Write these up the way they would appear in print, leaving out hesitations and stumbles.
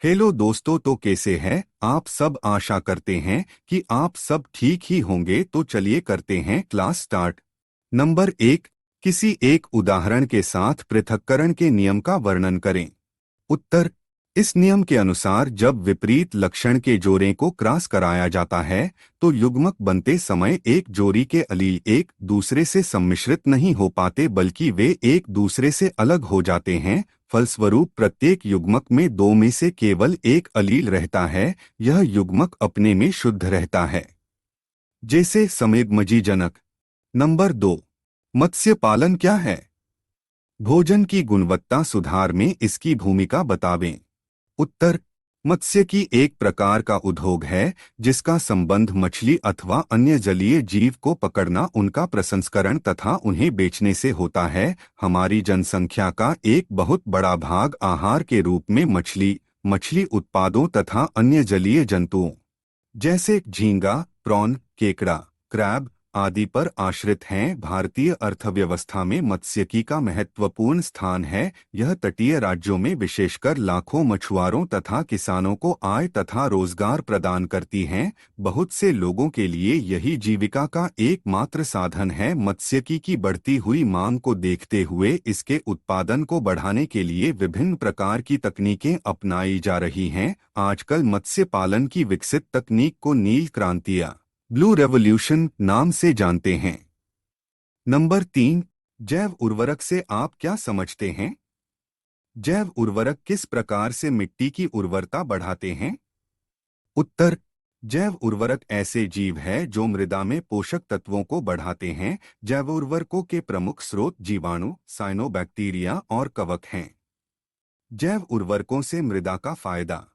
Hello दोस्तों, तो कैसे हैं आप सब। आशा करते हैं कि आप सब ठीक ही होंगे। तो चलिए करते हैं क्लास स्टार्ट। नंबर 1, किसी एक उदाहरण के साथ पृथक्करण के नियम का वर्णन करें। उत्तर, इस नियम के अनुसार जब विपरीत लक्षण के जोड़े को क्रॉस कराया जाता है तो युग्मक बनते समय एक जोड़ी के अलील एक दूसरे से सम्मिश्रित नहीं हो पाते बल्कि वे एक दूसरे से अलग हो जाते हैं। फलस्वरूप प्रत्येक युग्मक में दो में से केवल एक अलील रहता है। यह युग्मक अपने में शुद्ध रहता है। जैसे संवेदमजीजनक। नंबर 2, मत्स्य पालन क्या है। भोजन की गुणवत्ता सुधार में इसकी भूमिका बतावें। उत्तर, मत्स्यिकी एक प्रकार का उद्योग है जिसका संबंध मछली अथवा अन्य जलीय जीव को पकड़ना, उनका प्रसंस्करण तथा उन्हें बेचने से होता है। हमारी जनसंख्या का एक बहुत बड़ा भाग आहार के रूप में मछली, मछली उत्पादों तथा अन्य जलीय जंतुओं जैसे झींगा, प्रॉन, केकड़ा, क्रैब आदि पर आश्रित हैं। भारतीय अर्थव्यवस्था में मत्स्यिकी का महत्वपूर्ण स्थान है। यह तटीय राज्यों में विशेषकर लाखों मछुआरों तथा किसानों को आय तथा रोजगार प्रदान करती हैं। बहुत से लोगों के लिए यही जीविका का एकमात्र साधन है। मत्स्यिकी की बढ़ती हुई मांग को देखते हुए इसके उत्पादन को बढ़ाने के लिए विभिन्न प्रकार की तकनीकें अपनाई जा रही हैं। आजकल मत्स्य पालन की विकसित तकनीक को नील क्रांति या ब्लू रेवोल्यूशन नाम से जानते हैं। नंबर 3, जैव उर्वरक से आप क्या समझते हैं। जैव उर्वरक किस प्रकार से मिट्टी की उर्वरता बढ़ाते हैं। उत्तर, जैव उर्वरक ऐसे जीव है जो मृदा में पोषक तत्वों को बढ़ाते हैं। जैव उर्वरकों के प्रमुख स्रोत जीवाणु, साइनोबैक्टीरिया और कवक हैं। जैव उर्वरकों से मृदा का फायदा।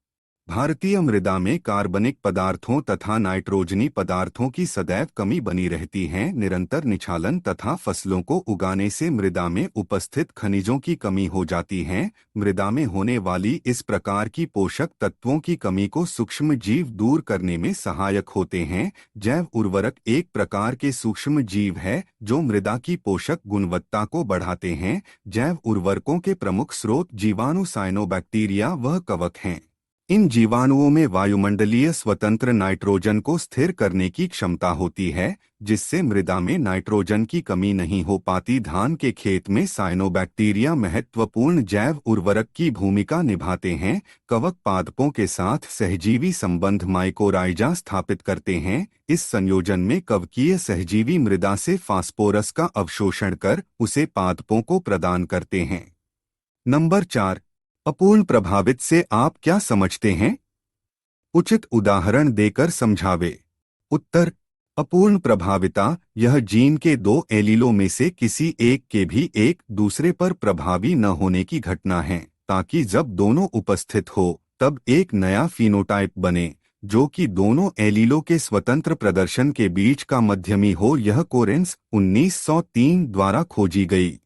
भारतीय मृदा में कार्बनिक पदार्थों तथा नाइट्रोजनी पदार्थों की सदैव कमी बनी रहती है। निरंतर निछालन तथा फसलों को उगाने से मृदा में उपस्थित खनिजों की कमी हो जाती है। मृदा में होने वाली इस प्रकार की पोषक तत्वों की कमी को सूक्ष्म जीव दूर करने में सहायक होते हैं। जैव उर्वरक एक प्रकार के सूक्ष्म जीव है जो मृदा की पोषक गुणवत्ता को बढ़ाते हैं। जैव उर्वरकों के प्रमुख स्रोत जीवाणु, साइनोबैक्टीरिया व कवक हैं। इन जीवाणुओं में वायुमंडलीय स्वतंत्र नाइट्रोजन को स्थिर करने की क्षमता होती है, जिससे मृदा में नाइट्रोजन की कमी नहीं हो पाती। धान के खेत में साइनोबैक्टीरिया महत्वपूर्ण जैव उर्वरक की भूमिका निभाते हैं। कवक पादपों के साथ सहजीवी संबंध माइकोराइजा स्थापित करते हैं। इस संयोजन में कवकीय सहजीवी मृदा से फास्फोरस का अवशोषण कर उसे पादपों को प्रदान करते हैं। नंबर 4, अपूर्ण प्रभावित से आप क्या समझते हैं। उचित उदाहरण देकर समझावे। उत्तर, अपूर्ण प्रभाविता यह जीन के दो एलीलों में से किसी एक के भी एक दूसरे पर प्रभावी न होने की घटना है, ताकि जब दोनों उपस्थित हो तब एक नया फिनोटाइप बने जो कि दोनों एलीलों के स्वतंत्र प्रदर्शन के बीच का मध्यमी हो। यह कोरेंस 1903 द्वारा खोजी गई।